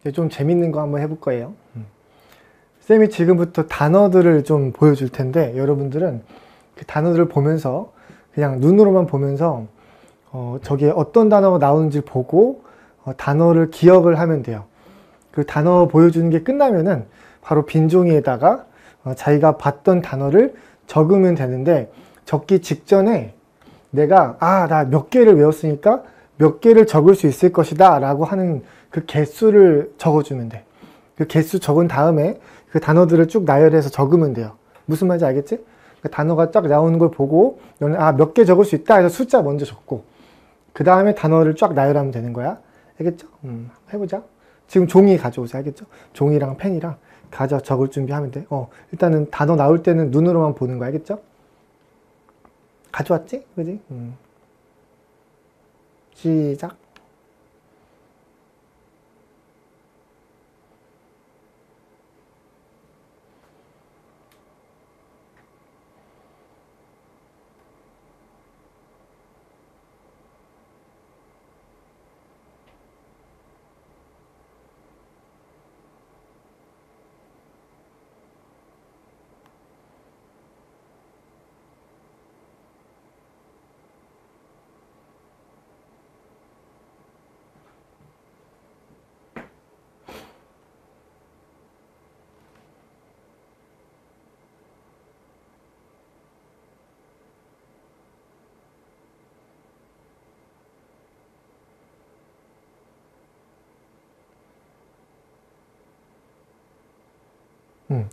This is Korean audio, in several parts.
이제 좀 재밌는 거 한번 해볼 거예요. 쌤이 지금부터 단어들을 좀 보여줄 텐데 여러분들은 그 단어들을 보면서 그냥 눈으로만 보면서 저게 어떤 단어가 나오는지 보고 단어를 기억을 하면 돼요. 그 단어 보여주는 게 끝나면은 바로 빈 종이에다가 자기가 봤던 단어를 적으면 되는데, 적기 직전에 내가 나 몇 개를 외웠으니까 몇 개를 적을 수 있을 것이다 라고 하는 그 개수를 적어주면 돼. 그 개수 적은 다음에 그 단어들을 쭉 나열해서 적으면 돼요. 무슨 말인지 알겠지? 그 단어가 쫙 나오는 걸 보고 너는 몇 개 적을 수 있다 해서 숫자 먼저 적고 그 다음에 단어를 쫙 나열하면 되는 거야. 알겠죠? 해보자. 지금 종이 가져오세요. 알겠죠? 종이랑 펜이랑 적을 준비하면 돼. 일단은 단어 나올 때는 눈으로만 보는 거야. 알겠죠? 가져왔지? 그지? 시작.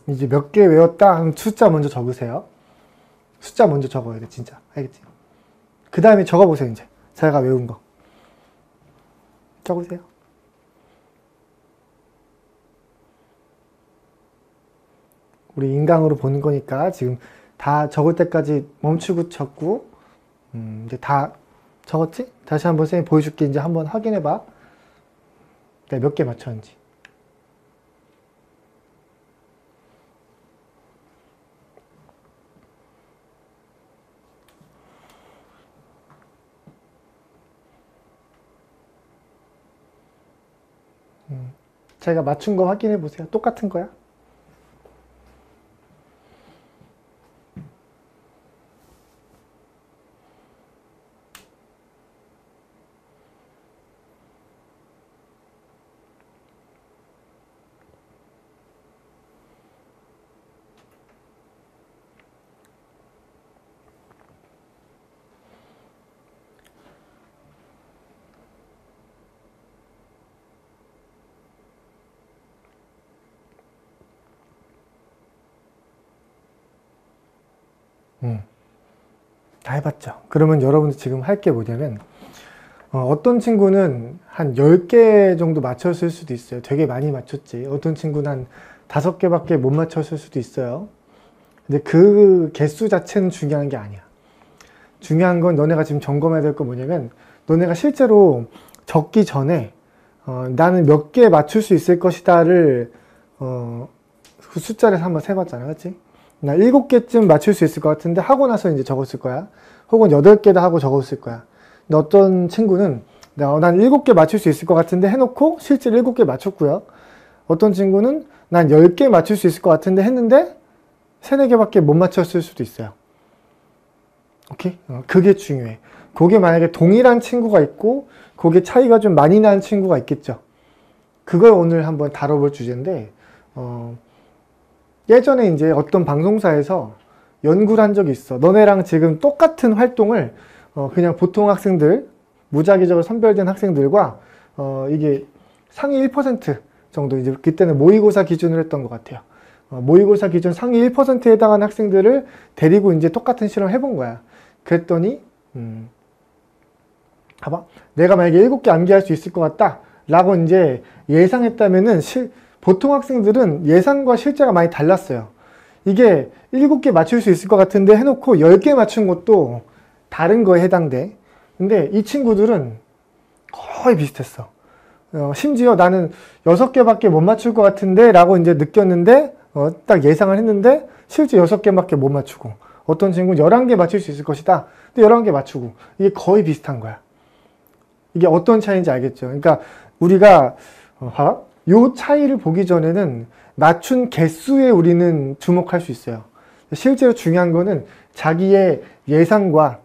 이제 몇 개 외웠다 하면 숫자 먼저 적으세요. 숫자 먼저 적어야 돼, 진짜. 알겠지? 그 다음에 적어보세요, 이제. 자기가 외운 거. 적으세요. 우리 인강으로 보는 거니까 지금 다 적을 때까지 멈추고 적고, 이제 다 적었지? 다시 한번 선생님 보여줄게. 이제 한번 확인해봐. 내가 몇 개 맞췄는지. 자기가 맞춘 거 확인해 보세요. 똑같은 거야? 다 해봤죠. 그러면 여러분들 지금 할 게 뭐냐면 어떤 친구는 한 10개 정도 맞췄을 수도 있어요. 되게 많이 맞췄지. 어떤 친구는 한 5개밖에 못 맞췄을 수도 있어요. 근데 그 개수 자체는 중요한 게 아니야. 중요한 건 너네가 지금 점검해야 될 건 뭐냐면 너네가 실제로 적기 전에 나는 몇 개 맞출 수 있을 것이다를 그 숫자를 한번 세봤잖아. 그치? 나 7개쯤 맞출 수 있을 것 같은데 하고 나서 이제 적었을 거야. 혹은 8개다 하고 적었을 거야. 근데 어떤 친구는 난 7개 맞출 수 있을 것 같은데 해놓고 실제로 7개 맞췄고요. 어떤 친구는 난 10개 맞출 수 있을 것 같은데 했는데 3, 4개밖에 못 맞췄을 수도 있어요. 오케이? 그게 중요해. 그게 만약에 동일한 친구가 있고 그게 차이가 좀 많이 나는 친구가 있겠죠. 그걸 오늘 한번 다뤄볼 주제인데 예전에 이제 어떤 방송사에서 연구를 한 적이 있어. 너네랑 지금 똑같은 활동을 그냥 보통 학생들, 무작위적으로 선별된 학생들과 이게 상위 1% 정도, 이제 그때는 모의고사 기준으로 했던 것 같아요. 모의고사 기준 상위 1%에 해당하는 학생들을 데리고 이제 똑같은 실험을 해본 거야. 그랬더니 봐봐, 내가 만약에 7개 암기할 수 있을 것 같다 라고 이제 예상했다면은 보통 학생들은 예상과 실제가 많이 달랐어요. 이게 7개 맞출 수 있을 것 같은데 해놓고 10개 맞춘 것도 다른 거에 해당돼. 근데 이 친구들은 거의 비슷했어. 심지어 나는 6개밖에 못 맞출 것 같은데 라고 이제 느꼈는데 딱 예상을 했는데 실제 6개밖에 못 맞추고, 어떤 친구는 11개 맞출 수 있을 것이다. 근데 11개 맞추고, 이게 거의 비슷한 거야. 이게 어떤 차이인지 알겠죠? 그러니까 우리가 봐봐. 요 차이를 보기 전에는 맞춘 개수에 우리는 주목할 수 있어요. 실제로 중요한 거는 자기의 예상과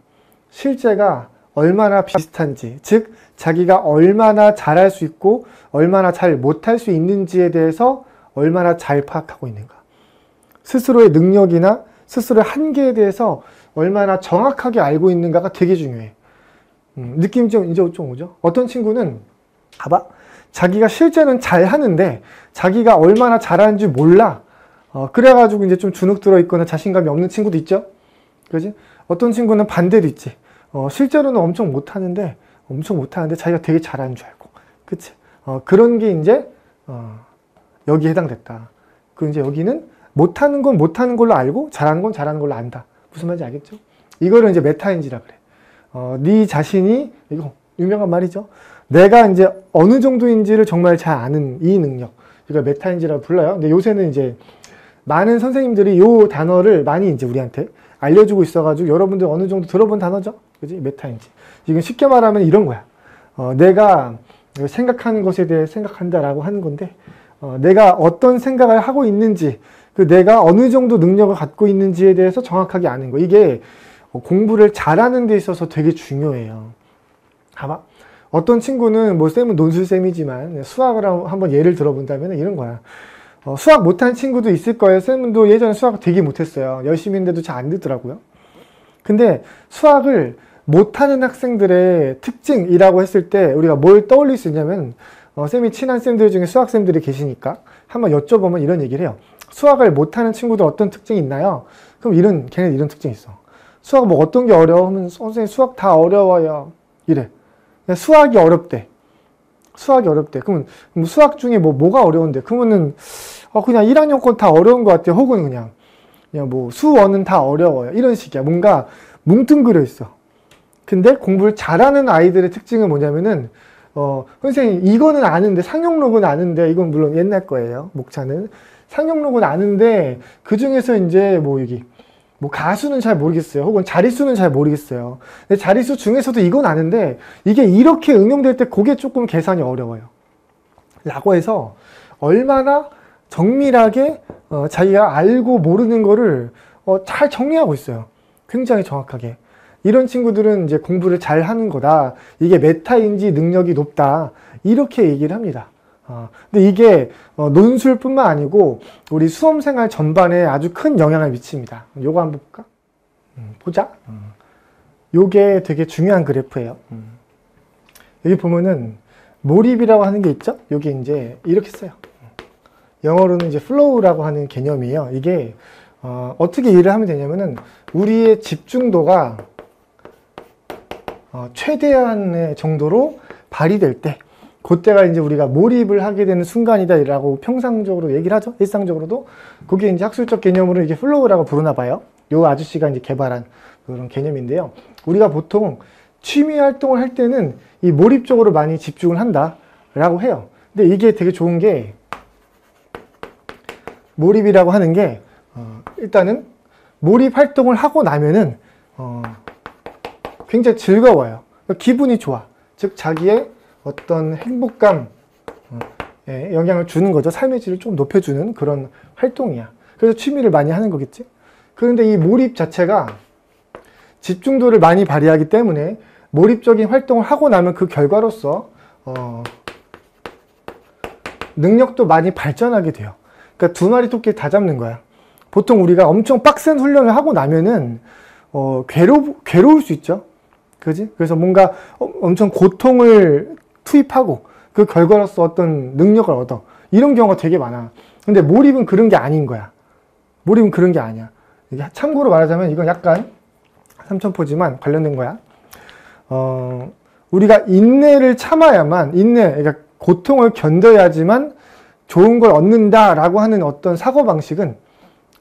실제가 얼마나 비슷한지, 즉 자기가 얼마나 잘할 수 있고 얼마나 잘 못할 수 있는지에 대해서 얼마나 잘 파악하고 있는가. 스스로의 능력이나 스스로의 한계에 대해서 얼마나 정확하게 알고 있는가가 되게 중요해. 느낌이 이제 좀 오죠? 어떤 친구는 봐봐, 자기가 실제는 잘 하는데 자기가 얼마나 잘하는지 몰라. 그래가지고 이제 좀 주눅 들어 있거나 자신감이 없는 친구도 있죠? 그지? 어떤 친구는 반대도 있지. 실제로는 엄청 못하는데 자기가 되게 잘하는 줄 알고. 그치? 그런 게 이제, 여기에 해당됐다. 그 이제 여기는 못하는 건 못하는 걸로 알고 잘하는 건 잘하는 걸로 안다. 무슨 말인지 알겠죠? 이거를 이제 메타인지라 그래. 네 자신이, 이거 유명한 말이죠. 내가 이제 어느 정도인지를 정말 잘 아는 이 능력. 이걸 메타인지라고 불러요. 근데 요새는 이제 많은 선생님들이 이 단어를 많이 이제 우리한테 알려주고 있어가지고 여러분들 어느 정도 들어본 단어죠? 그지? 메타인지. 이건 쉽게 말하면 이런 거야. 내가 생각하는 것에 대해 생각한다라고 하는 건데, 내가 어떤 생각을 하고 있는지, 그 내가 어느 정도 능력을 갖고 있는지에 대해서 정확하게 아는 거. 이게 공부를 잘하는 데 있어서 되게 중요해요. 봐봐. 어떤 친구는 뭐 쌤은 논술쌤이지만 수학을 한번 예를 들어본다면 이런 거야. 수학 못하는 친구도 있을 거예요. 쌤도 예전에 수학 되게 못했어요. 열심히 했는데도 잘 안 되더라고요. 근데 수학을 못하는 학생들의 특징이라고 했을 때 우리가 뭘 떠올릴 수 있냐면, 쌤이 친한 쌤들 중에 수학쌤들이 계시니까 한번 여쭤보면 이런 얘기를 해요. 수학을 못하는 친구들 어떤 특징이 있나요? 그럼 걔네들 이런 특징이 있어. 수학 뭐 어떤 게 어려워? 하면 선생님 수학 다 어려워요. 이래. 수학이 어렵대. 수학이 어렵대. 그러면 수학 중에 뭐가 어려운데? 그러면은 그냥 1학년 건 다 어려운 것 같아요. 혹은 그냥 뭐 수원은 다 어려워요. 이런 식이야. 뭔가 뭉뚱그려 있어. 근데 공부를 잘하는 아이들의 특징은 뭐냐면은 선생님 이거는 아는데, 상용록은 아는데, 이건 물론 옛날 거예요. 목차는 상용록은 아는데 그 중에서 이제 뭐 가수는 잘 모르겠어요. 혹은 자릿수는 잘 모르겠어요. 근데 자릿수 중에서도 이건 아는데 이게 이렇게 응용될 때 그게 조금 계산이 어려워요. 라고 해서 얼마나 정밀하게 자기가 알고 모르는 거를 잘 정리하고 있어요. 굉장히 정확하게. 이런 친구들은 이제 공부를 잘 하는 거다. 이게 메타인지 능력이 높다. 이렇게 얘기를 합니다. 근데 이게 논술뿐만 아니고 우리 수험생활 전반에 아주 큰 영향을 미칩니다. 요거 한번 볼까? 보자. 요게 되게 중요한 그래프예요. 여기 보면은 몰입이라고 하는 게 있죠? 여기 이제 이렇게 써요. 영어로는 이제 flow라고 하는 개념이에요. 이게 어떻게 이해를 하면 되냐면은 우리의 집중도가 최대한의 정도로 발휘될 때, 그때가 이제 우리가 몰입을 하게 되는 순간이다라고 평상적으로 얘기를 하죠. 일상적으로도. 그게 이제 학술적 개념으로 이게 플로우라고 부르나 봐요. 요 아저씨가 이제 개발한 그런 개념인데요. 우리가 보통 취미 활동을 할 때는 이 몰입적으로 많이 집중을 한다라고 해요. 근데 이게 되게 좋은 게, 몰입이라고 하는 게 일단은 몰입 활동을 하고 나면은 굉장히 즐거워요. 기분이 좋아. 즉 자기의 어떤 행복감에 영향을 주는 거죠. 삶의 질을 좀 높여주는 그런 활동이야. 그래서 취미를 많이 하는 거겠지. 그런데 이 몰입 자체가 집중도를 많이 발휘하기 때문에 몰입적인 활동을 하고 나면 그 결과로서 능력도 많이 발전하게 돼요. 그러니까 두 마리 토끼를 다 잡는 거야. 보통 우리가 엄청 빡센 훈련을 하고 나면은 괴로울 수 있죠. 그지? 그래서 뭔가 엄청 고통을 투입하고 그 결과로서 어떤 능력을 얻어. 이런 경우가 되게 많아. 근데 몰입은 그런 게 아닌 거야. 몰입은 그런 게 아니야. 이게 참고로 말하자면 이건 약간 삼천포지만 관련된 거야. 우리가 인내를 참아야만, 그러니까 고통을 견뎌야지만 좋은 걸 얻는다라고 하는 어떤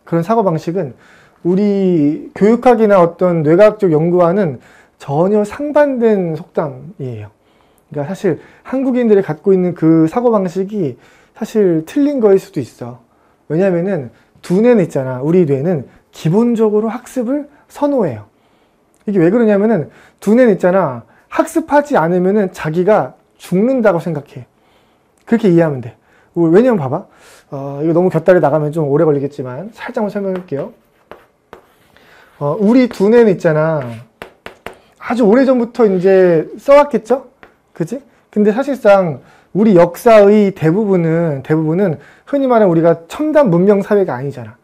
그런 사고방식은 우리 교육학이나 어떤 뇌과학적 연구와는 전혀 상반된 속담이에요. 그러니까 사실 한국인들이 갖고 있는 그 사고방식이 사실 틀린 거일 수도 있어. 왜냐면은 두뇌는 있잖아. 우리 뇌는 기본적으로 학습을 선호해요. 이게 왜 그러냐면은 두뇌는 있잖아. 학습하지 않으면은 자기가 죽는다고 생각해. 그렇게 이해하면 돼. 왜냐면 봐봐. 이거 너무 곁다리 나가면 좀 오래 걸리겠지만 살짝만 설명할게요. 우리 두뇌는 있잖아. 아주 오래전부터 이제 써왔겠죠? 그지? 근데 사실상 우리 역사의 대부분은 흔히 말하는 우리가 첨단 문명 사회가 아니잖아.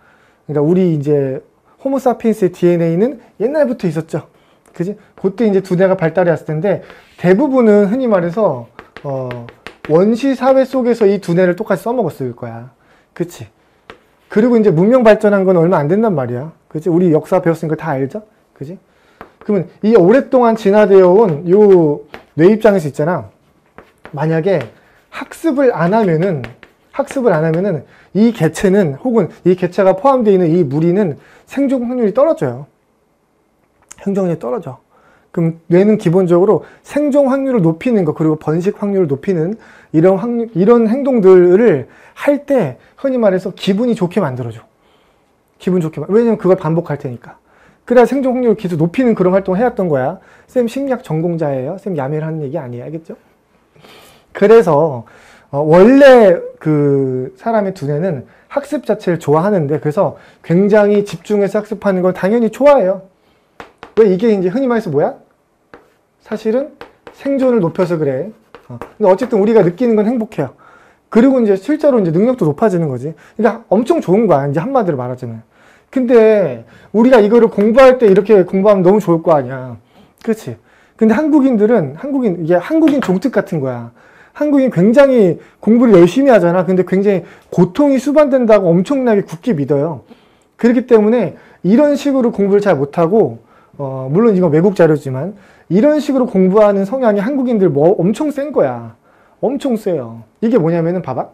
그러니까 우리 이제 호모사피엔스의 DNA는 옛날부터 있었죠. 그지? 그때 이제 두뇌가 발달해 왔을 텐데 대부분은 흔히 말해서 원시 사회 속에서 이 두뇌를 똑같이 써먹었을 거야. 그치? 그리고 이제 문명 발전한 건 얼마 안 된단 말이야. 그치? 우리 역사 배웠으니까 다 알죠? 그지? 그러면 이 오랫동안 진화되어 온 요 뇌 입장에서 있잖아. 만약에 학습을 안 하면은 이 개체는 혹은 이 개체가 포함되어 있는 이 무리는 생존 확률이 떨어져요. 생존율이 떨어져. 그럼 뇌는 기본적으로 생존 확률을 높이는 거 그리고 번식 확률을 높이는 이런 행동들을 할 때 흔히 말해서 기분이 좋게 만들어줘. 기분 좋게 왜냐면 그걸 반복할 테니까. 그래야 생존 확률을 계속 높이는 그런 활동을 해왔던 거야. 쌤 심리학 전공자예요. 쌤 야매를 하는 얘기 아니에요. 알겠죠? 그래서 원래 그 사람의 두뇌는 학습 자체를 좋아하는데 그래서 굉장히 집중해서 학습하는 걸 당연히 좋아해요. 왜 이게 이제 흔히 말해서 뭐야? 사실은 생존을 높여서 그래. 근데 어쨌든 우리가 느끼는 건 행복해요. 그리고 이제 실제로 이제 능력도 높아지는 거지. 그러니까 엄청 좋은 거야. 이제 한마디로 말하자면. 근데 우리가 이거를 공부할 때 이렇게 공부하면 너무 좋을 거 아니야. 그렇지? 근데 이게 한국인 종특 같은 거야. 한국인 굉장히 공부를 열심히 하잖아. 근데 굉장히 고통이 수반된다고 엄청나게 굳게 믿어요. 그렇기 때문에 이런 식으로 공부를 잘 못하고, 물론 이건 외국 자료지만, 이런 식으로 공부하는 성향이 한국인들 엄청 센 거야. 엄청 세요. 이게 뭐냐면은 봐봐.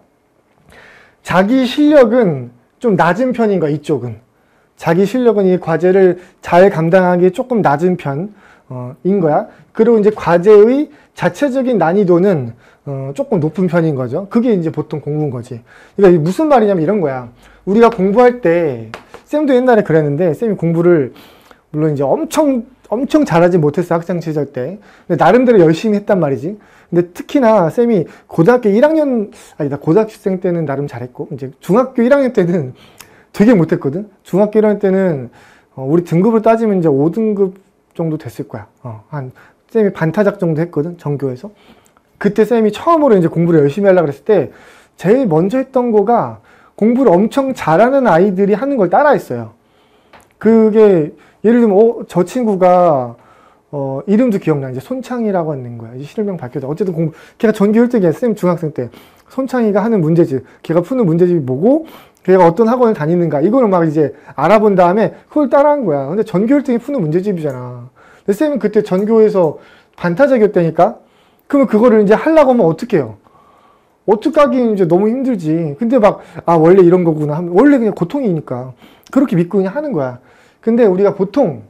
자기 실력은 좀 낮은 편인 거야, 이쪽은. 자기 실력은 이 과제를 잘 감당하기에 조금 낮은 편인 거야. 그리고 이제 과제의 자체적인 난이도는 조금 높은 편인 거죠. 그게 이제 보통 공부인 거지. 그러니까 무슨 말이냐면 이런 거야. 우리가 공부할 때, 쌤도 옛날에 그랬는데, 쌤이 공부를, 물론 이제 엄청 잘하지 못했어, 학창 시절 때. 근데 나름대로 열심히 했단 말이지. 근데 특히나 쌤이 고등학교 1학년, 고등학생 때는 나름 잘했고, 이제 중학교 1학년 때는 되게 못했거든. 중학교 1학년 때는 우리 등급을 따지면 이제 5등급 정도 됐을 거야. 쌤이 반타작 정도 했거든, 전교에서. 그때 쌤이 처음으로 이제 공부를 열심히 하려고 그랬을 때 제일 먼저 했던 거가 공부를 엄청 잘하는 아이들이 하는 걸 따라했어요. 그게 예를 들면 저 친구가 이름도 기억나. 이제 손창이라고 하는 거야. 이제 실명 밝혀져. 어쨌든 걔가 전교 1등이야. 쌤 중학생 때. 손창이가 하는 문제집, 걔가 푸는 문제집이 뭐고 걔가 어떤 학원을 다니는가 이거를 막 이제 알아본 다음에 그걸 따라한 거야. 근데 전교 1등이 푸는 문제집이잖아. 근데 쌤은 그때 전교에서 반타작이었다니까. 그러면 그거를 이제 하려고 하면 어떡해요? 어떡하긴 이제 너무 힘들지. 근데 원래 이런 거구나 하면 원래 그냥 고통이니까 그렇게 믿고 그냥 하는 거야. 근데 우리가 보통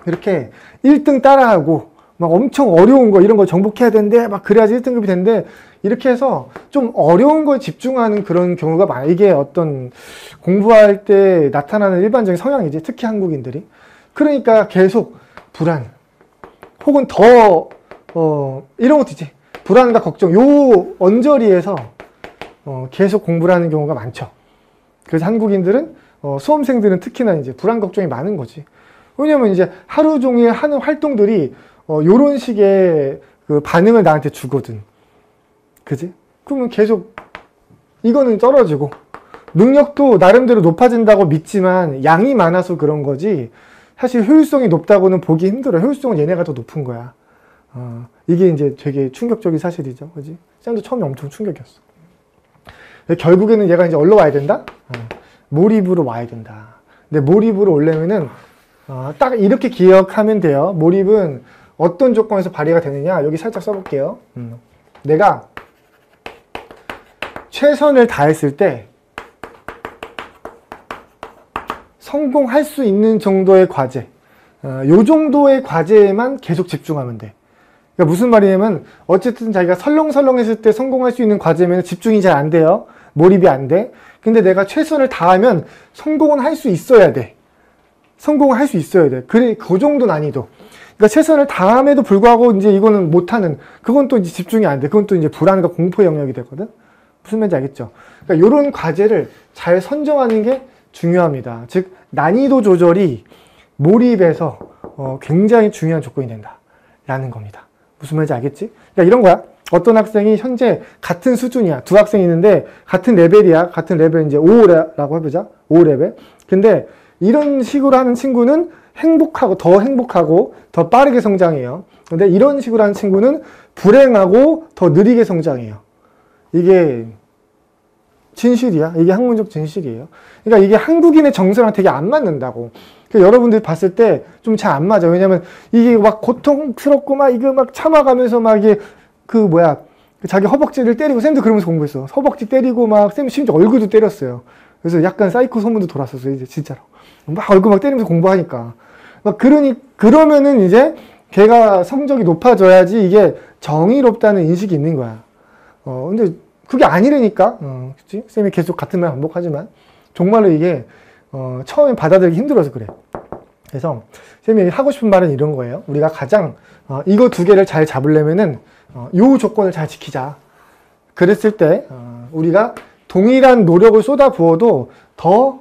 이렇게 1등 따라하고 막 엄청 어려운 거 이런 걸 정복해야 되는데 막 그래야지 1등급이 되는데 이렇게 해서 좀 어려운 거에 집중하는 그런 경우가 많아. 이게 어떤 공부할 때 나타나는 일반적인 성향이지. 특히 한국인들이. 그러니까 계속 불안 혹은 더 이런 것도 있지. 불안과 걱정 요 언저리에서 계속 공부를 하는 경우가 많죠. 그래서 한국인들은 수험생들은 특히나 이제 불안 걱정이 많은 거지. 왜냐면 이제 하루 종일 하는 활동들이 요런 식의 그 반응을 나한테 주거든. 그지? 그러면 계속 이거는 떨어지고 능력도 나름대로 높아진다고 믿지만 양이 많아서 그런 거지 사실 효율성이 높다고는 보기 힘들어. 효율성은 얘네가 더 높은 거야. 이게 이제 되게 충격적인 사실이죠. 그지? 쌤도 처음에 엄청 충격이었어. 결국에는 얘가 이제 어디로 와야 된다? 몰입으로 와야 된다. 근데 몰입으로 오려면은 딱 이렇게 기억하면 돼요. 몰입은 어떤 조건에서 발휘가 되느냐? 여기 살짝 써볼게요. 내가 최선을 다했을 때 성공할 수 있는 정도의 과제, 요 정도의 과제에만 계속 집중하면 돼. 그러니까 무슨 말이냐면 어쨌든 자기가 설렁설렁했을 때 성공할 수 있는 과제면 집중이 잘 안 돼요. 몰입이 안 돼. 근데 내가 최선을 다하면 성공은 할 수 있어야 돼. 성공을 할 수 있어야 돼. 그래, 그 정도 난이도. 그러니까 최선을 다함에도 불구하고 이제 이거는 못하는, 그건 또 이제 집중이 안 돼. 그건 또 이제 불안과 공포의 영역이 되거든. 무슨 말인지 알겠죠? 그러니까 이런 과제를 잘 선정하는 게 중요합니다. 즉 난이도 조절이 몰입에서 굉장히 중요한 조건이 된다라는 겁니다. 무슨 말인지 알겠지? 그러니까 이런 거야. 어떤 학생이 현재 같은 수준이야. 두 학생이 있는데 같은 레벨이야. 같은 레벨 이제 5라고 해보자. 5레벨. 근데 이런 식으로 하는 친구는 행복하고 더 빠르게 성장해요. 근데 이런 식으로 하는 친구는 불행하고 더 느리게 성장해요. 이게 진실이야. 이게 학문적 진실이에요. 그러니까 이게 한국인의 정서랑 되게 안 맞는다고. 그러니까 여러분들이 봤을 때 좀 잘 안 맞아. 왜냐면 이게 막 고통스럽고 막 이거 막 참아가면서 막 이게 자기 허벅지를 때리고, 쌤도 그러면서 공부했어. 허벅지 때리고 막, 쌤 심지어 얼굴도 때렸어요. 그래서 약간 사이코 소문도 돌았었어요, 이제 진짜로. 막 얼굴 막 때리면서 공부하니까. 그러면은 이제 걔가 성적이 높아져야지 이게 정의롭다는 인식이 있는 거야. 근데 그게 아니라니까. 그치? 쌤이 계속 같은 말 반복하지만. 정말로 이게, 처음에 받아들이기 힘들어서 그래. 그래서 쌤이 하고 싶은 말은 이런 거예요. 우리가 가장, 이거 두 개를 잘 잡으려면은, 요 조건을 잘 지키자. 그랬을 때 우리가 동일한 노력을 쏟아부어도 더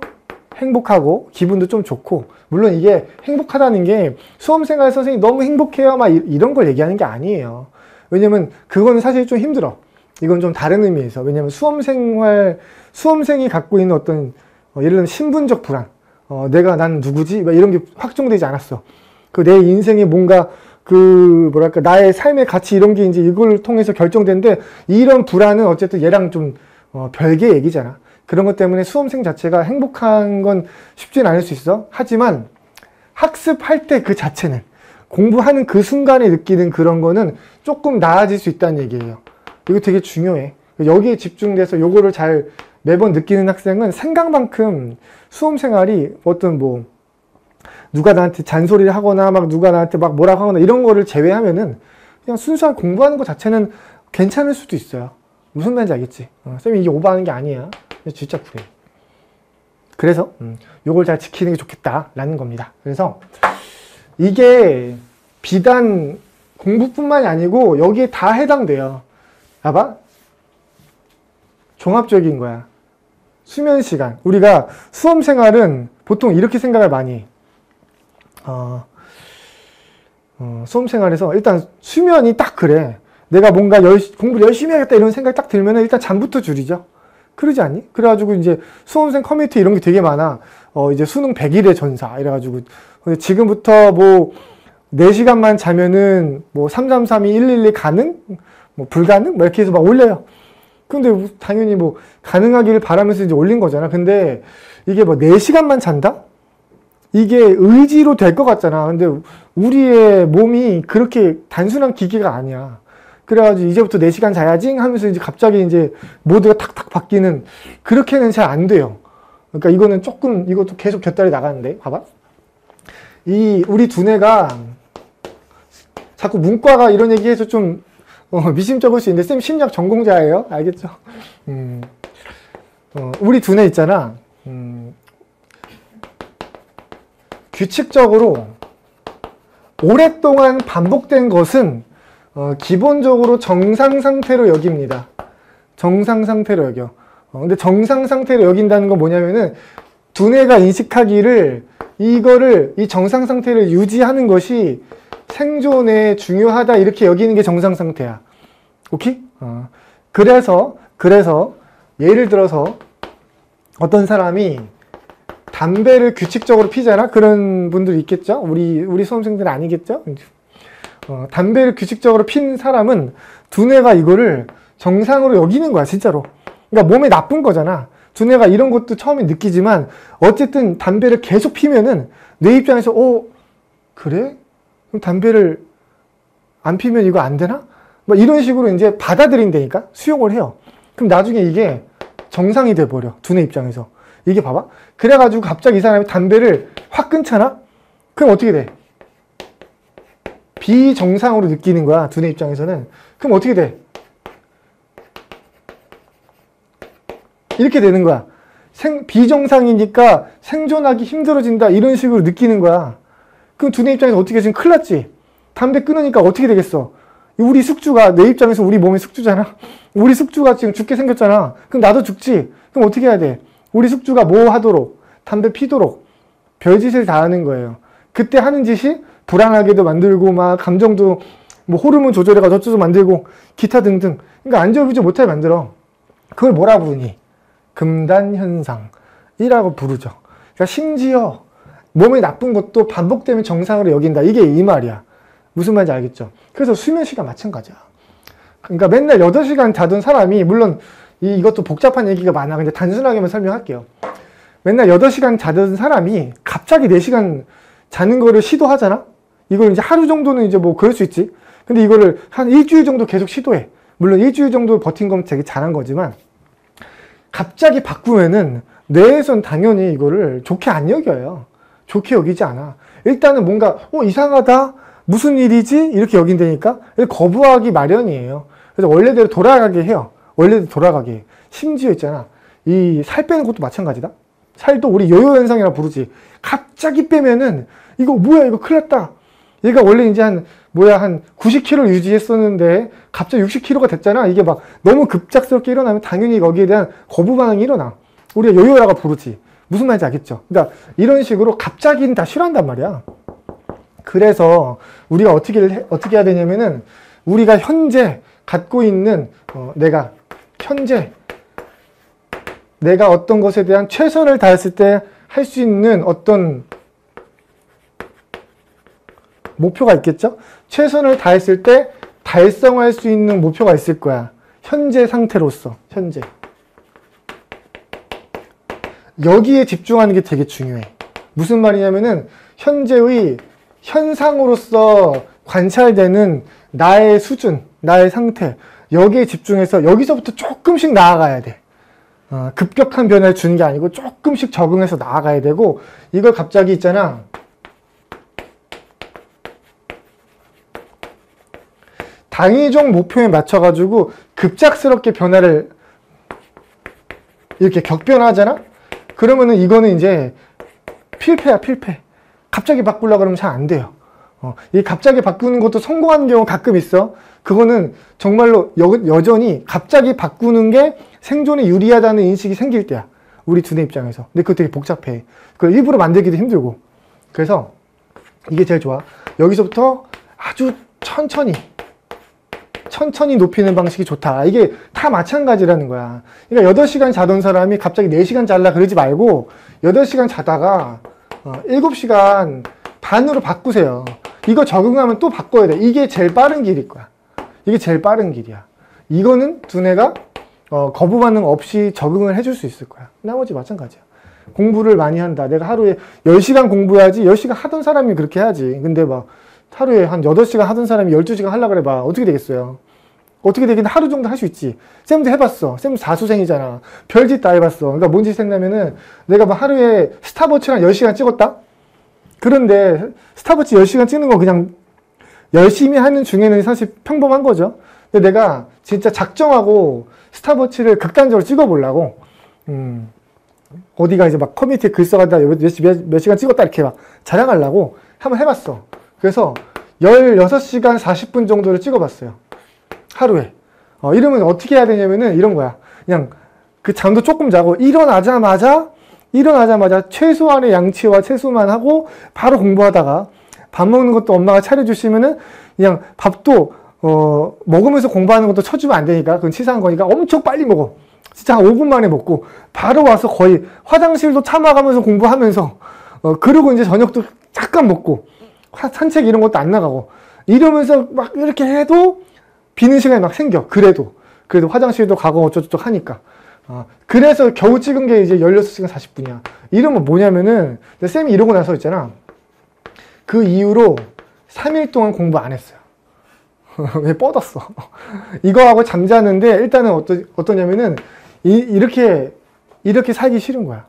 행복하고 기분도 좀 좋고, 물론 이게 행복하다는 게 수험생활 선생님이 너무 행복해요 막 이런 걸 얘기하는 게 아니에요. 왜냐면 그거는 사실 좀 힘들어. 이건 좀 다른 의미에서. 왜냐면 수험생이 갖고 있는 어떤 예를 들면 신분적 불안, 난 누구지? 막 이런 게 확정되지 않았어. 내 인생에 뭔가 나의 삶의 가치 이런 게 이제 이걸 통해서 결정된데, 이런 불안은 어쨌든 얘랑 좀, 별개 얘기잖아. 그런 것 때문에 수험생 자체가 행복한 건 쉽진 않을 수 있어. 하지만 학습할 때 그 자체는, 공부하는 그 순간에 느끼는 그런 거는 조금 나아질 수 있다는 얘기예요. 이거 되게 중요해. 여기에 집중돼서 요거를 잘 매번 느끼는 학생은 생각만큼 수험생활이 누가 나한테 잔소리를 하거나 누가 나한테 뭐라고 하거나 이런 거를 제외하면은 그냥 순수한 공부하는 것 자체는 괜찮을 수도 있어요. 무슨 말인지 알겠지? 쌤이 이게 오버하는 게 아니야. 진짜 그래. 그래서 요걸 잘 지키는 게 좋겠다라는 겁니다. 그래서 이게 비단 공부뿐만이 아니고 여기에 다 해당돼요. 봐봐. 종합적인 거야. 수면 시간. 우리가 수험 생활은 보통 이렇게 생각을 많이 해. 수험 생활에서 일단 수면이 딱 그래. 내가 뭔가 공부를 열심히 해야겠다 이런 생각이 딱 들면은 일단 잠부터 줄이죠. 그러지 않니? 그래가지고 이제 수험생 커뮤니티 이런 게 되게 많아. 이제 수능 100일의 전사 이래가지고 지금부터 4시간만 자면은 333이 112 가능? 불가능? 이렇게 해서 막 올려요. 근데 당연히 가능하기를 바라면서 이제 올린 거잖아. 근데 이게 4시간만 잔다? 이게 의지로 될 것 같잖아. 근데 우리의 몸이 그렇게 단순한 기계가 아니야. 그래가지고 이제부터 4시간 자야지 하면서 이제 갑자기 이제 모드가 탁탁 바뀌는, 그렇게는 잘 안 돼요. 그러니까 이거는 이것도 계속 곁다리 나가는데, 봐봐. 우리 두뇌가 자꾸 문과가 이런 얘기해서 좀 미심쩍을 수 있는데, 쌤 심리학 전공자예요. 알겠죠? 우리 두뇌 있잖아. 규칙적으로 오랫동안 반복된 것은 기본적으로 정상 상태로 여깁니다. 정상 상태로 여겨. 근데 정상 상태로 여긴다는 건 뭐냐면은 두뇌가 인식하기를 이 정상 상태를 유지하는 것이 생존에 중요하다 이렇게 여기는 게 정상 상태야. 오케이? 그래서 예를 들어서 어떤 사람이 담배를 규칙적으로 피잖아? 그런 분들이 있겠죠? 우리 수험생들은 아니겠죠? 담배를 규칙적으로 피는 사람은 두뇌가 이거를 정상으로 여기는 거야, 진짜로. 그러니까 몸에 나쁜 거잖아. 두뇌가 이런 것도 처음에 느끼지만 어쨌든 담배를 계속 피면은 뇌 입장에서 그래? 그럼 담배를 안 피면 이거 안 되나? 이런 식으로 이제 받아들인다니까? 수용을 해요. 그럼 나중에 이게 정상이 돼버려, 두뇌 입장에서. 이게 봐봐. 그래가지고 갑자기 이 사람이 담배를 확 끊잖아? 그럼 어떻게 돼? 비정상으로 느끼는 거야, 두뇌 입장에서는. 그럼 어떻게 돼? 이렇게 되는 거야. 비정상이니까 생존하기 힘들어진다, 이런 식으로 느끼는 거야. 그럼 두뇌 입장에서 어떻게, 지금 큰일 났지? 담배 끊으니까 어떻게 되겠어? 우리 숙주가, 내 입장에서 우리 몸이 숙주잖아. 우리 숙주가 지금 죽게 생겼잖아. 그럼 나도 죽지. 그럼 어떻게 해야 돼? 우리 숙주가 뭐 하도록? 담배 피도록 별짓을 다 하는 거예요. 그때 하는 짓이 불안하게도 만들고 막 감정도 뭐 호르몬 조절해가 저쪽도 만들고 기타 등등. 그러니까 안절부절 못하게 만들어. 그걸 뭐라 부르니? 금단현상이라고 부르죠. 그러니까 심지어 몸에 나쁜 것도 반복되면 정상으로 여긴다. 이게 이 말이야. 무슨 말인지 알겠죠? 그래서 수면 시간 마찬가지야. 그러니까 맨날 8시간 자던 사람이, 물론 이것도 복잡한 얘기가 많아. 근데 단순하게만 설명할게요. 맨날 8시간 자던 사람이 갑자기 4시간 자는 거를 시도하잖아? 이걸 이제 하루 정도는 이제 뭐 그럴 수 있지. 근데 이거를 한 일주일 정도 계속 시도해. 물론 일주일 정도 버틴 건 되게 잘한 거지만, 갑자기 바꾸면은 뇌에선 당연히 이거를 좋게 안 여겨요. 좋게 여기지 않아. 일단은 뭔가 이상하다, 무슨 일이지? 이렇게 여긴다니까 거부하기 마련이에요. 그래서 원래대로 돌아가게 해요. 원래대로 돌아가게 해요. 심지어 있잖아, 이 살 빼는 것도 마찬가지다. 살도 우리 요요 현상이라고 부르지. 갑자기 빼면은 이거 뭐야, 이거 큰일 났다. 얘가 원래 이제 한 90kg 유지했었는데 갑자기 60kg가 됐잖아. 이게 막 너무 급작스럽게 일어나면 당연히 거기에 대한 거부 반응이 일어나. 우리가 요요라고 부르지. 무슨 말인지 알겠죠? 그러니까 이런 식으로 갑자기는 다 싫어한단 말이야. 그래서 우리가 어떻게 해야 되냐면은, 우리가 현재 갖고 있는 내가 어떤 것에 대한 최선을 다했을 때 할 수 있는 어떤 목표가 있겠죠? 최선을 다했을 때 달성할 수 있는 목표가 있을 거야. 현재 상태로서, 현재. 여기에 집중하는 게 되게 중요해. 무슨 말이냐면은, 현재의 현상으로서 관찰되는 나의 수준, 나의 상태, 여기에 집중해서 여기서부터 조금씩 나아가야 돼. 급격한 변화를 주는 게 아니고 조금씩 적응해서 나아가야 되고, 이걸 갑자기 있잖아, 당위적 목표에 맞춰가지고 급작스럽게 변화를 이렇게 격변하잖아? 그러면은 이거는 이제 필패야, 필패. 갑자기 바꾸려고 그러면 잘 안 돼요. 이 갑자기 바꾸는 것도 성공하는 경우 가끔 있어. 그거는 정말로 여전히 갑자기 바꾸는 게 생존에 유리하다는 인식이 생길 때야. 우리 두뇌 입장에서. 근데 그거 되게 복잡해. 그걸 일부러 만들기도 힘들고. 그래서 이게 제일 좋아. 여기서부터 아주 천천히 높이는 방식이 좋다. 이게 다 마찬가지라는 거야. 그러니까 8시간 자던 사람이 갑자기 4시간 잘라 그러지 말고, 8시간 자다가 7시간 반으로 바꾸세요. 이거 적응하면 또 바꿔야 돼. 이게 제일 빠른 길일 거야. 이게 제일 빠른 길이야. 이거는 두뇌가 거부 반응 없이 적응을 해줄 수 있을 거야. 나머지 마찬가지야. 공부를 많이 한다. 내가 하루에 10시간 공부해야지. 10시간 하던 사람이 그렇게 해야지. 근데 막 하루에 한 8시간 하던 사람이 12시간 하려고 그래봐. 어떻게 되겠어요? 어떻게 되긴 하루 정도 할 수 있지. 쌤도 해봤어. 쌤 사수생이잖아. 별짓 다 해봤어. 그러니까 뭔 짓 했냐면은, 내가 막 하루에 스탑워치랑 10시간 찍었다? 그런데 스탑워치 10시간 찍는 거 그냥 열심히 하는 중에는 사실 평범한 거죠. 근데 내가 진짜 작정하고 스탑워치를 극단적으로 찍어보려고, 어디가 이제 막 커뮤니티에 글 써가지고 몇 시간 찍었다 이렇게 막 자랑하려고 한번 해봤어. 그래서 16시간 40분 정도를 찍어봤어요. 하루에. 이러면 어떻게 해야 되냐면은 이런 거야. 그냥 그 잠도 조금 자고 일어나자마자 최소한의 양치와 세수만 하고 바로 공부하다가, 밥 먹는 것도 엄마가 차려주시면은 그냥 밥도 먹으면서 공부하는 것도 쳐주면 안 되니까, 그건 치사한 거니까 엄청 빨리 먹어. 진짜 한 5분 만에 먹고 바로 와서 거의 화장실도 참아가면서 공부하면서, 그리고 이제 저녁도 잠깐 먹고 산책 이런 것도 안 나가고 이러면서 막 이렇게 해도 비는 시간이 막 생겨. 그래도 화장실도 가고 어쩌고저쩌고 하니까. 그래서 겨우 찍은 게 이제 16시간 40분이야. 이러면 뭐냐면은, 쌤이 이러고 나서 있잖아. 그 이후로 3일 동안 공부 안 했어요. 왜 뻗었어. 이거하고 잠자는데 일단은 어떠냐면은, 이렇게 살기 싫은 거야.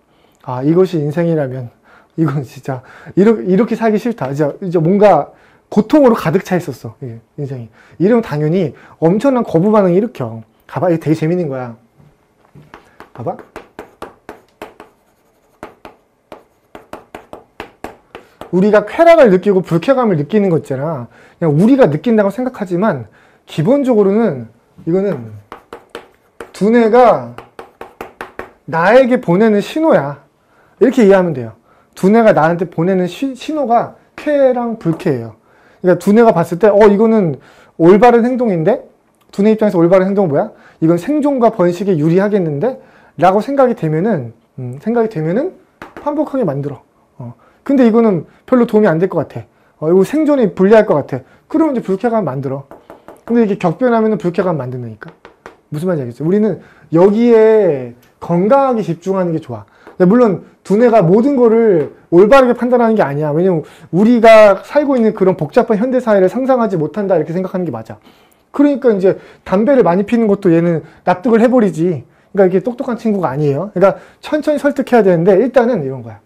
이것이 인생이라면, 이건 진짜, 이렇게 살기 싫다. 이제 뭔가 고통으로 가득 차 있었어. 인생이. 이러면 당연히 엄청난 거부 반응이 일으켜. 봐봐. 이게 되게 재밌는 거야. 봐봐. 우리가 쾌락을 느끼고 불쾌감을 느끼는 거 있잖아. 그냥 우리가 느낀다고 생각하지만 기본적으로는 이거는 두뇌가 나에게 보내는 신호야. 이렇게 이해하면 돼요. 두뇌가 나한테 보내는 신호가 쾌랑 불쾌예요. 그러니까 두뇌가 봤을 때 이거는 올바른 행동인데, 두뇌 입장에서 올바른 행동은 뭐야? 이건 생존과 번식에 유리하겠는데? 라고 생각이 되면은 반복하게 만들어. 근데 이거는 별로 도움이 안 될 것 같아. 이거 생존에 불리할 것 같아. 그러면 이제 불쾌감 만들어. 근데 이게 격변하면 불쾌감 만든다니까. 무슨 말인지 알겠죠? 우리는 여기에 건강하게 집중하는 게 좋아. 물론 두뇌가 모든 거를 올바르게 판단하는 게 아니야. 왜냐면 우리가 살고 있는 그런 복잡한 현대사회를 상상하지 못한다 이렇게 생각하는 게 맞아. 그러니까 이제 담배를 많이 피는 것도 얘는 납득을 해버리지. 그러니까 이게 똑똑한 친구가 아니에요. 그러니까 천천히 설득해야 되는데 일단은 이런 거야.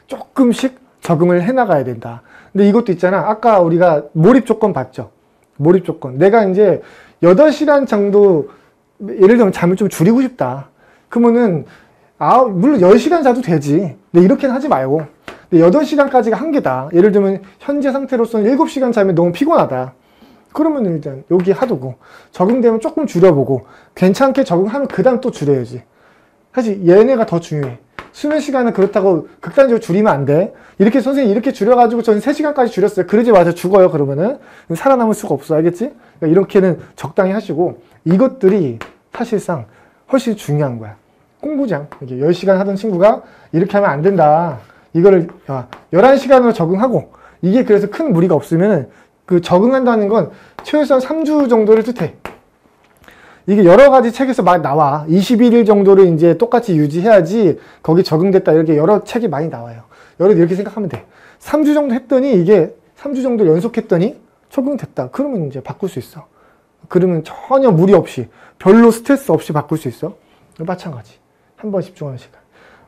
조금씩 적응을 해나가야 된다. 근데 이것도 있잖아. 아까 우리가 몰입 조건 봤죠. 몰입 조건. 내가 이제 8시간 정도 예를 들면 잠을 좀 줄이고 싶다. 그러면은 물론 10시간 자도 되지. 근데 이렇게는 하지 말고. 근데 8시간까지가 한계다. 예를 들면 현재 상태로서는 7시간 자면 너무 피곤하다. 그러면 일단 여기 하두고 적응되면 조금 줄여보고 괜찮게 적응하면 그 다음 또 줄여야지. 사실 얘네가 더 중요해. 수면 시간은 그렇다고 극단적으로 줄이면 안 돼. 이렇게 선생님이 이렇게 줄여가지고 저는 3시간까지 줄였어요. 그러지 마세요. 죽어요. 그러면은 살아남을 수가 없어. 알겠지? 그러니까 이렇게는 적당히 하시고 이것들이 사실상 훨씬 중요한 거야. 공부장. 이게 10시간 하던 친구가 이렇게 하면 안 된다. 이거를 11시간으로 적응하고 이게 그래서 큰 무리가 없으면 그 적응한다는 건 최소한 3주 정도를 뜻해. 이게 여러 가지 책에서 많이 나와. 21일 정도를 이제 똑같이 유지해야지 거기 적응됐다. 이렇게 여러 책이 많이 나와요. 여러분 이렇게 생각하면 돼. 3주 정도 했더니 이게 3주 정도 연속했더니 적응됐다. 그러면 이제 바꿀 수 있어. 그러면 전혀 무리 없이 별로 스트레스 없이 바꿀 수 있어. 마찬가지. 한 번 집중하는 시간.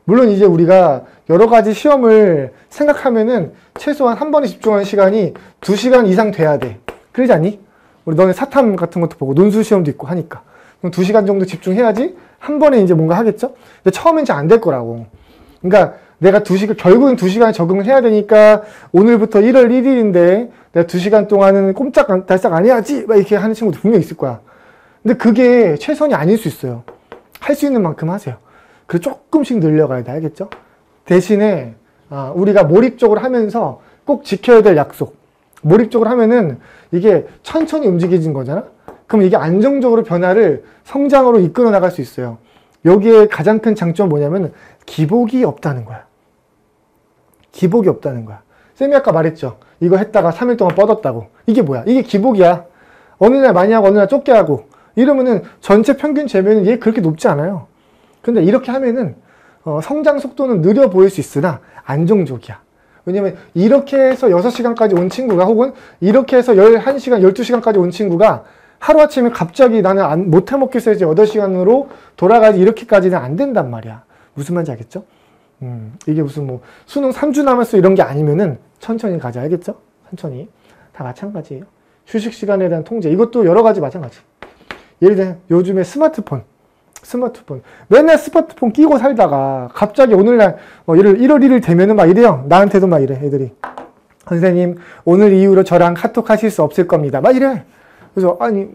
물론 이제 우리가 여러 가지 시험을 생각하면은 최소한 한 번에 집중하는 시간이 2시간 이상 돼야 돼. 그러지 않니? 우리 너네 사탐 같은 것도 보고 논술 시험도 있고 하니까. 그럼 2시간 정도 집중해야지 한 번에 이제 뭔가 하겠죠? 근데 처음엔 잘 안 될 거라고. 그러니까 내가 결국은 2시간에 적응을 해야 되니까 오늘부터 1월 1일인데 내가 2시간 동안은 꼼짝달싹 안 해야지! 막 이렇게 하는 친구도 분명히 있을 거야. 근데 그게 최선이 아닐 수 있어요. 할 수 있는 만큼 하세요. 그래서 조금씩 늘려가야 돼. 알겠죠? 대신에 우리가 몰입적으로 하면서 꼭 지켜야 될 약속. 몰입적으로 하면은 이게 천천히 움직여진 거잖아? 그럼 이게 안정적으로 변화를 성장으로 이끌어 나갈 수 있어요. 여기에 가장 큰 장점은 뭐냐면 기복이 없다는 거야. 기복이 없다는 거야. 쌤이 아까 말했죠. 이거 했다가 3일 동안 뻗었다고. 이게 뭐야? 이게 기복이야. 어느 날 많이 하고 어느 날 적게 하고. 이러면은 전체 평균 재면은 얘 그렇게 높지 않아요. 근데 이렇게 하면은 성장 속도는 느려 보일 수 있으나 안정적이야. 왜냐면 이렇게 해서 6시간까지 온 친구가 혹은 이렇게 해서 11시간, 12시간까지 온 친구가 하루아침에 갑자기 나는 못 해먹겠어 해서 8시간으로 돌아가지 이렇게까지는 안 된단 말이야. 무슨 말인지 알겠죠? 이게 무슨 뭐 수능 3주 남았어 이런 게 아니면은 천천히 가자. 알겠죠? 천천히. 다 마찬가지예요. 휴식 시간에 대한 통제. 이것도 여러 가지 마찬가지. 예를 들면 요즘에 스마트폰. 맨날 스마트폰 끼고 살다가 갑자기 오늘날 1월 1일 되면은 막 이래요. 나한테도 막 이래 애들이. 선생님 오늘 이후로 저랑 카톡 하실 수 없을 겁니다. 막 이래. 그래서 아니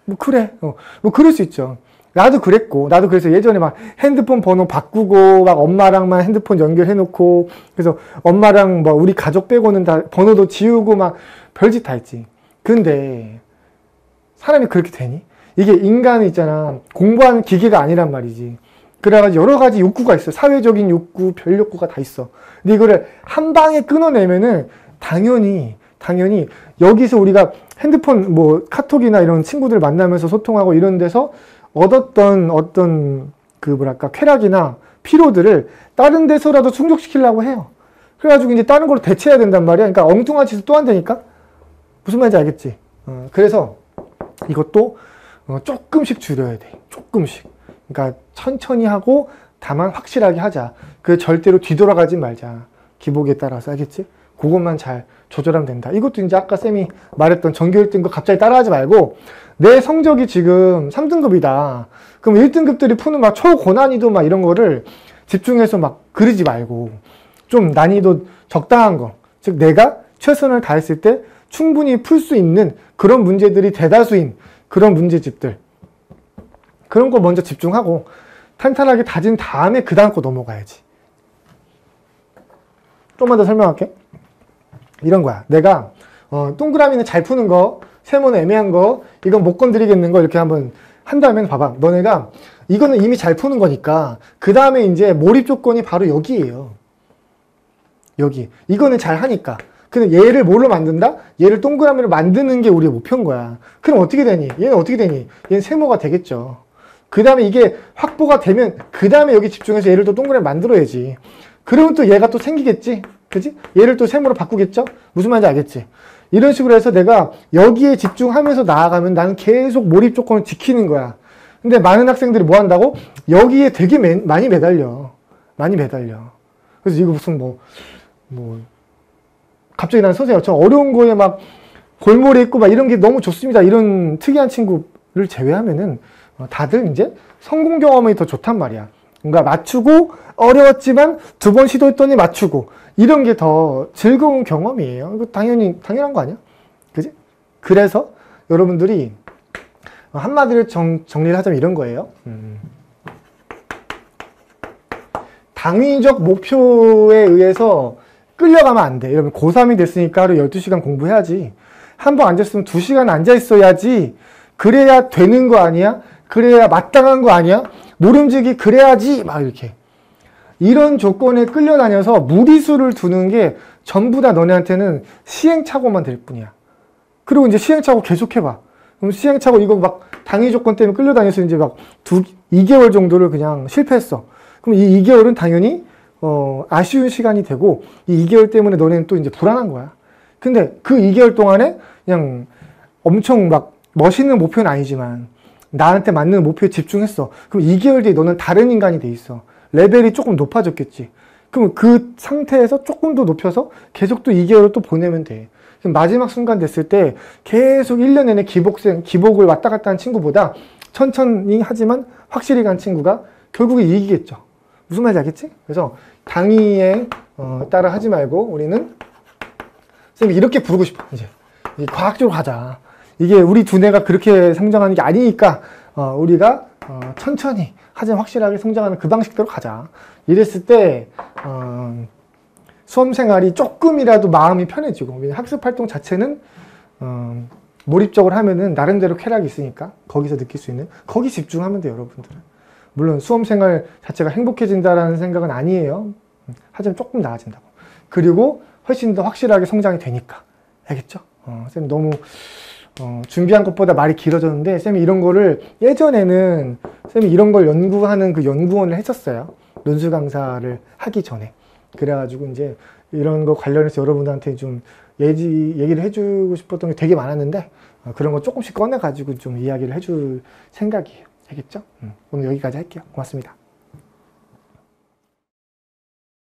뭐 그래. 뭐 그럴 수 있죠. 나도 그랬고 나도 그래서 예전에 막 핸드폰 번호 바꾸고 막 엄마랑만 핸드폰 연결해 놓고 그래서 엄마랑 뭐 우리 가족 빼고는 다 번호도 지우고 막 별짓 다 했지. 근데 사람이 그렇게 되니? 이게 인간이 있잖아. 공부하는 기계가 아니란 말이지. 그래가지고 여러 가지 욕구가 있어. 사회적인 욕구, 별 욕구가 다 있어. 근데 이거를 한 방에 끊어내면은 당연히 여기서 우리가 핸드폰 뭐 카톡이나 이런 친구들 만나면서 소통하고 이런 데서 얻었던 어떤 그 뭐랄까 쾌락이나 피로들을 다른 데서라도 충족시키려고 해요. 그래가지고 이제 다른 걸로 대체해야 된단 말이야. 그러니까 엉뚱한 짓을 또 한다니까? 무슨 말인지 알겠지? 그래서 이것도 조금씩 줄여야 돼. 조금씩. 그러니까 천천히 하고 다만 확실하게 하자. 그 절대로 뒤돌아가지 말자. 기복에 따라서. 알겠지? 그것만 잘 조절하면 된다. 이것도 이제 아까 쌤이 말했던 전교 1등급 갑자기 따라하지 말고 내 성적이 지금 3등급이다. 그럼 1등급들이 푸는 막 초고난이도 막 이런 거를 집중해서 막 그리지 말고 좀 난이도 적당한 거. 즉 내가 최선을 다했을 때 충분히 풀 수 있는 그런 문제들이 대다수인 그런 문제집들, 그런 거 먼저 집중하고 탄탄하게 다진 다음에 그 다음 거 넘어가야지. 좀만 더 설명할게. 이런 거야. 내가 동그라미는 잘 푸는 거, 세모는 애매한 거, 이건 못 건드리겠는 거 이렇게 한번 한다면 봐봐. 너네가 이거는 이미 잘 푸는 거니까 그 다음에 이제 몰입 조건이 바로 여기예요. 여기. 이거는 잘 하니까. 근데 얘를 뭘로 만든다? 얘를 동그라미로 만드는 게 우리의 목표인 거야. 그럼 어떻게 되니? 얘는 어떻게 되니? 얘는 세모가 되겠죠. 그 다음에 이게 확보가 되면 그 다음에 여기 집중해서 얘를 또 동그라미 만들어야지. 그러면 또 얘가 또 생기겠지? 그지? 얘를 또 세모로 바꾸겠죠? 무슨 말인지 알겠지? 이런 식으로 해서 내가 여기에 집중하면서 나아가면 나는 계속 몰입 조건을 지키는 거야. 근데 많은 학생들이 뭐 한다고? 여기에 되게 많이 매달려. 많이 매달려. 그래서 이거 무슨 갑자기 난 선생님, 저 어려운 거에 막 골몰이 있고 막 이런 게 너무 좋습니다. 이런 특이한 친구를 제외하면은 다들 이제 성공 경험이 더 좋단 말이야. 뭔가 맞추고 어려웠지만 두 번 시도했더니 맞추고 이런 게 더 즐거운 경험이에요. 이거 당연한 거 아니야? 그지? 그래서 여러분들이 한마디로 정리를 하자면 이런 거예요. 당위적 목표에 의해서 끌려가면 안 돼. 여러분 고3이 됐으니까 하루 12시간 공부해야지. 한 번 앉았으면 2시간 앉아있어야지. 그래야 되는 거 아니야? 그래야 마땅한 거 아니야? 모름지기 그래야지 막 이렇게. 이런 조건에 끌려다녀서 무리수를 두는 게 전부 다 너네한테는 시행착오만 될 뿐이야. 그리고 이제 시행착오 계속해봐. 그럼 시행착오 이거 막 당위 조건 때문에 끌려다녀서 이제 막 2개월 정도를 그냥 실패했어. 그럼 이 2개월은 당연히 아쉬운 시간이 되고 이 2개월 때문에 너네는 또 이제 불안한 거야. 근데 그 2개월 동안에 그냥 엄청 막 멋있는 목표는 아니지만 나한테 맞는 목표에 집중했어. 그럼 2개월 뒤에 너는 다른 인간이 돼 있어. 레벨이 조금 높아졌겠지. 그럼 그 상태에서 조금 더 높여서 계속 또 2개월을 또 보내면 돼. 그럼 마지막 순간 됐을 때 계속 1년 내내 기복을 왔다 갔다 한 친구보다 천천히 하지만 확실히 간 친구가 결국에 이기겠죠. 무슨 말인지 알겠지? 그래서 당위에 따라 하지 말고 우리는 쌤이 이렇게 부르고 싶어. 이제 과학적으로 가자. 이게 우리 두뇌가 그렇게 성장하는 게 아니니까 우리가 천천히 하지만 확실하게 성장하는 그 방식대로 가자. 이랬을 때 수험생활이 조금이라도 마음이 편해지고 학습활동 자체는 몰입적으로 하면은 나름대로 쾌락이 있으니까 거기서 느낄 수 있는 거기 집중하면 돼요. 여러분들은. 물론 수험생활 자체가 행복해진다라는 생각은 아니에요. 하지만 조금 나아진다고. 그리고 훨씬 더 확실하게 성장이 되니까. 알겠죠? 쌤 너무 준비한 것보다 말이 길어졌는데 쌤이 이런 거를 예전에는 쌤이 이런 걸 연구하는 그 연구원을 했었어요. 논술 강사를 하기 전에. 그래가지고 이제 이런 거 관련해서 여러분들한테 좀 얘기를 해주고 싶었던 게 되게 많았는데 그런 거 조금씩 꺼내가지고 좀 이야기를 해줄 생각이에요. 알겠죠? 오늘 여기까지 할게요. 고맙습니다.